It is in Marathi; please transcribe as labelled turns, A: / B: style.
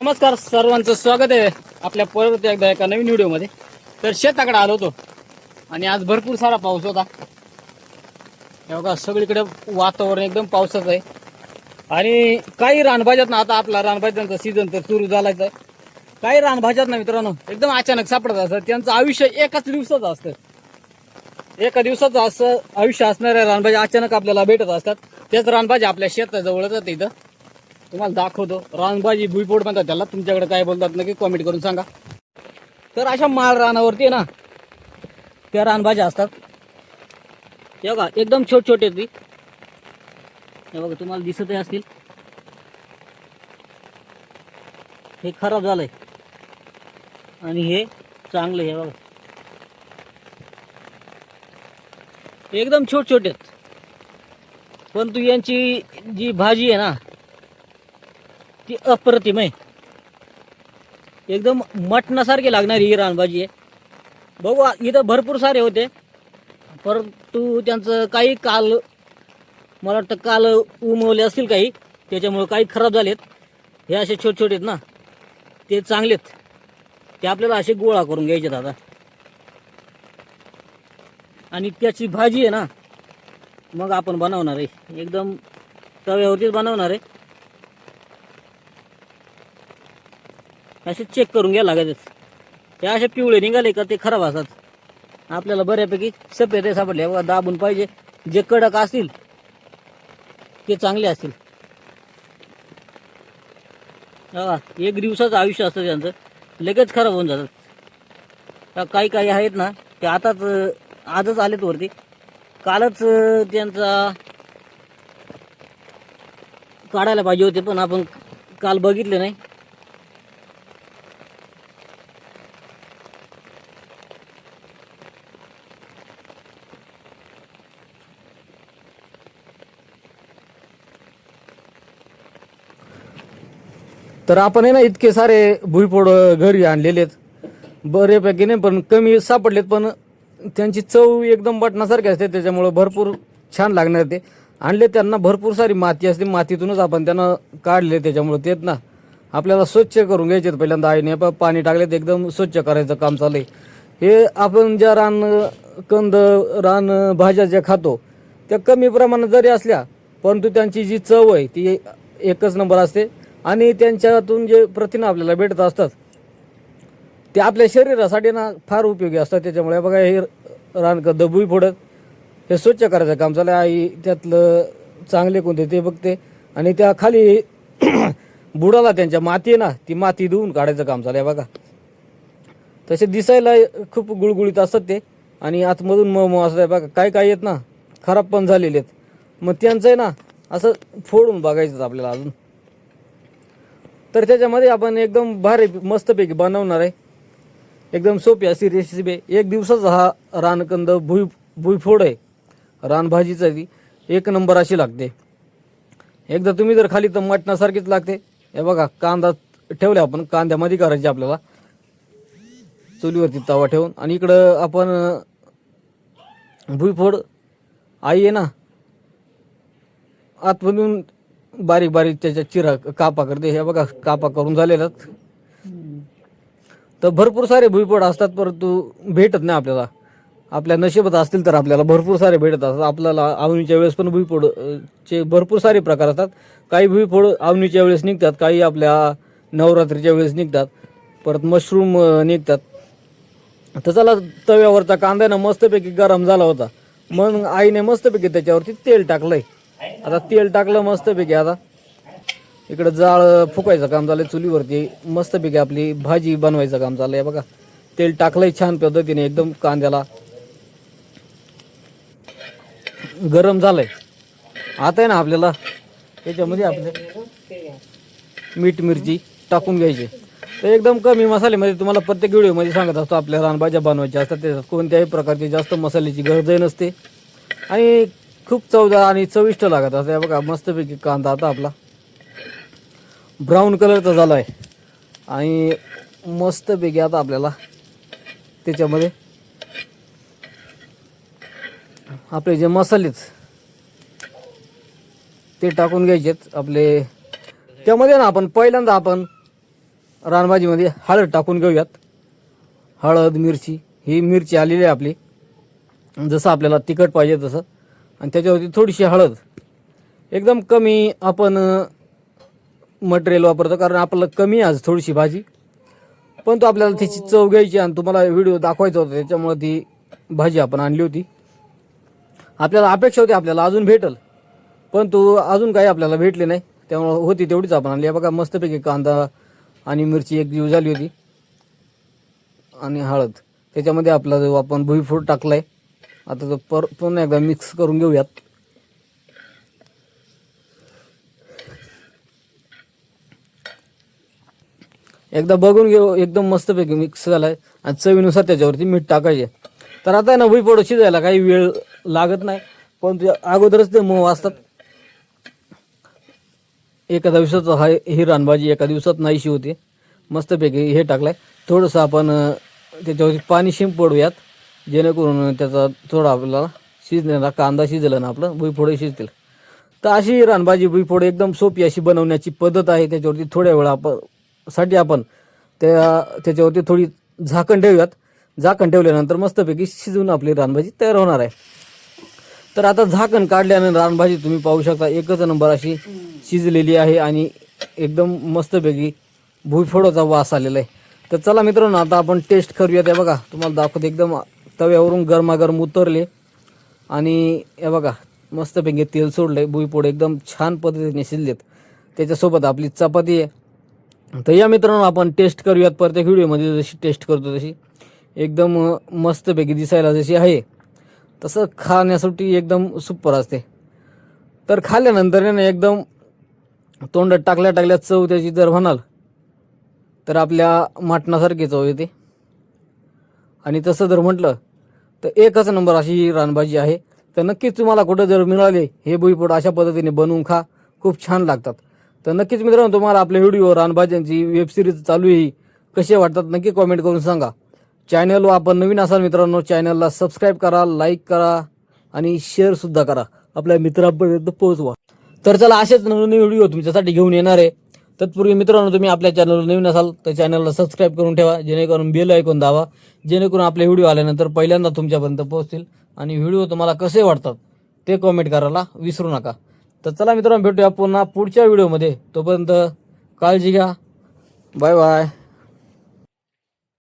A: नमस्कार, सर्वांचं स्वागत आहे आपल्या परत एकदा एका नवीन व्हिडिओमध्ये. तर शेताकडे आलो होतो आणि आज भरपूर सारा पाऊस होता. बघा सगळीकडे वातावरण एकदम पावसाचं आहे आणि काही रानभाज्यात ना, आता आपला रानभाज्यांचा सीझन तर सुरू झालाच आहे. काही रानभाज्यात ना मित्रांनो एकदम अचानक सापडत असतं. त्यांचं आयुष्य एकाच दिवसाचं असतं. एका दिवसाचं असं आयुष्य असणाऱ्या रानभाज्या अचानक आपल्याला भेटत असतात. त्याच रानभाज्या आपल्या शेताजवळच आहेत. इथं तुम्हाला दाखवतो. रानभाजी भुईपोड म्हणतात त्याला, तुमच्याकडे काय बोलतात नक्की कमेंट करून सांगा. तर अशा माळ रानावरती ना त्या रानभाज्या असतात. हे बघा एकदम छोट छोटे ती, हे बघा तुम्हाला दिसतही असतील. हे खराब झालंय आणि हे चांगलं. हे बघा एकदम छोट छोटे, परंतु यांची जी भाजी आहे ना ती अप्रतिम आहे. एकदम मटणासारखी लागणारी ही रानभाजी आहे. बघू इथं भरपूर सारे होते, परंतु त्यांचं काही काल, मला वाटतं काल उमवले असतील काही, त्याच्यामुळे काही खराब झालेत. हे असे छोटे छोटे आहेत ना, ते चांगलेत. ते आपल्याला असे गोळा करून घ्यायचे आता. आणि त्याची भाजी आहे ना मग आपण बनवणार आहे, एकदम तव्यावरतीच बनवणार आहे. असे चेक करून घ्या लागत. ते असे पिवळे निघाले का ते खराब असतात. आपल्याला बऱ्यापैकी सफेद सापडले. बघा दाबून पाहिजे. जे कडक असतील ते चांगले असतील. हा एक दिवसाचं आयुष्य असतं त्यांचं, लगेच खराब होऊन जातात. काही काही आहेत ना ते आजच आलेत वरती. कालच त्यांचा काढायला पाहिजे होते, पण आपण काल बघितले नाही. तर आपण आहे ना इतके सारे भुईपोड घरी आणलेले आहेत. बरेपैकी नाही पण कमी सापडलेत, पण त्यांची चव एकदम बटणासारखी असते. त्याच्यामुळे भरपूर छान लागणार. ते आणले त्यांना भरपूर सारी माती असते, मातीतूनच आपण त्यांना काढले. त्याच्यामुळे तेच ना आपल्याला स्वच्छ करून घ्यायचे. पहिल्यांदा आईने पाणी टाकलेत, एकदम स्वच्छ करायचं काम चालू आहे. हे आपण ज्या रान भाज्या ज्या खातो त्या कमी प्रमाणात जरी असल्या, परंतु त्यांची जी चव आहे ती एकच नंबर असते. आणि त्यांच्यातून जे प्रथिनं आपल्याला भेटत असतात ते आपल्या शरीरासाठी ना फार उपयोगी असतात. त्याच्यामुळे बघा हे रानकंद भुईपोड हे स्वच्छ करायचं काम चालू आहे. आई त्यातलं चांगले कोणते ते बघते आणि त्या खाली बुडाला त्यांच्या माती आहे ना ती माती धुवून काढायचं काम चालू आहे. बघा तसे दिसायला खूप गुळगुळीत असतात ते, आणि आतमधून मऊ असतात. बघा काय काय आहेत ना खराब पण झालेले आहेत. मग त्यांचं आहे ना असं फोडून बघायचं आपल्याला अजून. तर त्याच्यामध्ये आपण एकदम भारी मस्तपैकी बनवणार आहे. एकदम सोपी अशी रेसिपी. एक दिवसाचा हा रानकंद भुईफोड आहे. रानभाजीचा ती एक नंबर अशी लागते. एकदा तुम्ही जर खाली तर मटणासारखीच लागते. हे बघा कांदा ठेवला आपण, कांद्यामध्ये करायची आपल्याला चुलीवरती तवा ठेवून. आणि इकडं आपण भुईफोड आई आहे ना आतमधून बारीक बारीक त्याच्या चिरा कापा करते. हे बघा कापा करून झालेला. तर भरपूर सारे भुईपोड असतात, परंतु भेटत नाही आपल्याला. आपल्या नशिबात असतील तर आपल्याला भरपूर सारे भेटत असतात. आपल्याला आवणीच्या वेळेस पण भुईपोड चे भरपूर सारे प्रकार असतात. काही भुईपोड आवणीच्या वेळेस निघतात, काही आपल्या नवरात्रीच्या वेळेस निघतात, परत मशरूम निघतात. तर चला तव्यावरचा कांदा ना मस्तपैकी गरम झाला होता, मग आईने मस्तपैकी त्याच्यावरती तेल टाकलंय. आता तेल टाकलं मस्तपैकी. आता इकडं जाळ फुकायचं काम झालंय चुलीवरती. मस्तपैकी आपली भाजी बनवायचं काम चाललंय. बघा तेल टाकलंय छान पद्धतीने, एकदम कांद्याला गरम झालंय. आता आहे ना आपल्याला त्याच्यामध्ये आपले मीठ मिरची टाकून घ्यायची. तर एकदम कमी मसाल्यामध्ये तुम्हाला प्रत्येक व्हिडिओमध्ये सांगत असतो आपल्या रानभाज्या बनवायच्या असतात. त्याच्यात कोणत्याही प्रकारची जास्त मसाल्याची गरजही नसते आणि खूप चवदार आणि चविष्ट लागत असते. बघा मस्तपैकी कांदा आता आपला ब्राऊन कलरचा झाला आहे आणि मस्तपैकी आता आपल्याला त्याच्यामध्ये आपले जे मसालेच ते टाकून घ्यायचेत आपले. त्यामध्ये ना आपण पहिल्यांदा रानभाजीमध्ये हळद टाकून घेऊयात. हळद, मिरची, ही मिरची आलेली आहे आपली, जसं आपल्याला तिखट पाहिजे तसं. आणि त्याच्यावरती थोडीशी हळद, एकदम कमी आपण मटेरियल वापरतो कारण आपल्याला कमी आज थोडीशी भाजी, पण तो आपल्याला त्याची चव घ्यायची आणि तुम्हाला व्हिडिओ दाखवायचा होता, त्याच्यामुळे ती भाजी आपण आणली होती. आपल्याला अपेक्षा होती आपल्याला अजून भेटल, पण तो अजून काही आपल्याला भेटले नाही, त्यामुळे होती तेवढीच आपण आणली. बघा मस्तपैकी कांदा आणि मिरची एक जीव झाली होती आणि हळद. त्याच्यामध्ये आपला जो आपण भुईफूड टाकलाय, आता तो पुन्हा एकदा मिक्स करून घेऊयात. एकदा बघून घेऊ, एकदम मस्तपैकी मिक्स झालाय. आणि चवीनुसार त्याच्यावरती मीठ टाकायचे. तर आता आहे ना भुईफूड शिजायला काही वेळ लागत नाही, पण ते अगोदरच ते मऊ असतात. एका दिवसात ही रानभाजी एका दिवसात नाहीशी होते. मस्तपैकी हे टाकलाय. थोडंसं आपण त्याच्यावरती पाणी शिंपडूयात, जेणेकरून त्याचा थोडा आपल्याला शिजण्याला, कांदा शिजला ना आपलं भुईफोडे शिजतील. तर अशी रानभाजी भुईफोड एकदम सोपी अशी बनवण्याची पद्धत आहे. त्याच्यावरती थोड्या वेळा आपण त्याच्यावरती थोडी झाकण ठेवूयात. झाकण ठेवल्यानंतर मस्तपैकी शिजून आपली रानभाजी तयार होणार आहे. तर आता झाकण काढल्यानंतर रानभाजी तुम्ही पाहू शकता एकच नंबर अशी शिजलेली आहे आणि एकदम मस्तपैकी भुईफोडाचा वास आलेला आहे. तर चला मित्रांनो, आता आपण टेस्ट करूया. ते बघा तुम्हाला दाखवते, एकदम तव्यावरून गरमागरम उतरले आणि हे बघा मस्तपैकी तेल सोडलंय. भुईफोड एकदम छान पद्धतीने शिजलेत. त्याच्यासोबत आपली चपाती आहे. तर या मित्रांनो आपण टेस्ट करूयात. प्रत्येक व्हिडिओमध्ये जशी टेस्ट करतो तशी एकदम मस्तपैकी दिसायला जशी आहे तसं खाण्यासाठी एकदम सुपर असते. तर खाल्ल्यानंतर ना एकदम तोंडात टाकल्या चव त्याची जर म्हणाल तर आपल्या मटणासारखी चव येते. आणि तसं जर म्हटलं तर एकच नंबर अशी रानभाजी आहे. तर नक्कीच तुम्हाला कुठं जर मिळाले हे भुईफोड अशा पद्धतीने बनवून खा, खूप छान लागतात. तर नक्कीच मित्रांनो, तुम्हाला आपल्या व्हिडिओ रानभाज्यांची वेबसिरीज चालू आहे कसे वाटतात नक्की कॉमेंट करून सांगा. चॅनलवर आपण नवीन असाल मित्रांनो, चॅनलला सबस्क्राईब करा, लाईक करा आणि शेअरसुद्धा करा, आपल्या मित्रांपर्यंत पोहोचवा. तर चला असेच नवीन व्हिडिओ तुमच्यासाठी घेऊन येणार आहे. तत्पूर्वी मित्रांनो, तुम्ही आपल्या चॅनलवर नवीन असाल तर चॅनलला सबस्क्राईब करून ठेवा, जेणेकरून बेल आयकॉन दाबा, जेणेकरून आपले व्हिडिओ आल्यानंतर पहिल्यांदा तुमच्यापर्यंत पोहोचतील. आणि व्हिडिओ तुम्हाला कसे वाटतात ते कॉमेंट करायला विसरू नका. तर चला मित्रांनो, भेटूया पुन्हा पुढच्या व्हिडिओमध्ये. तोपर्यंत काळजी घ्या. Bye bye.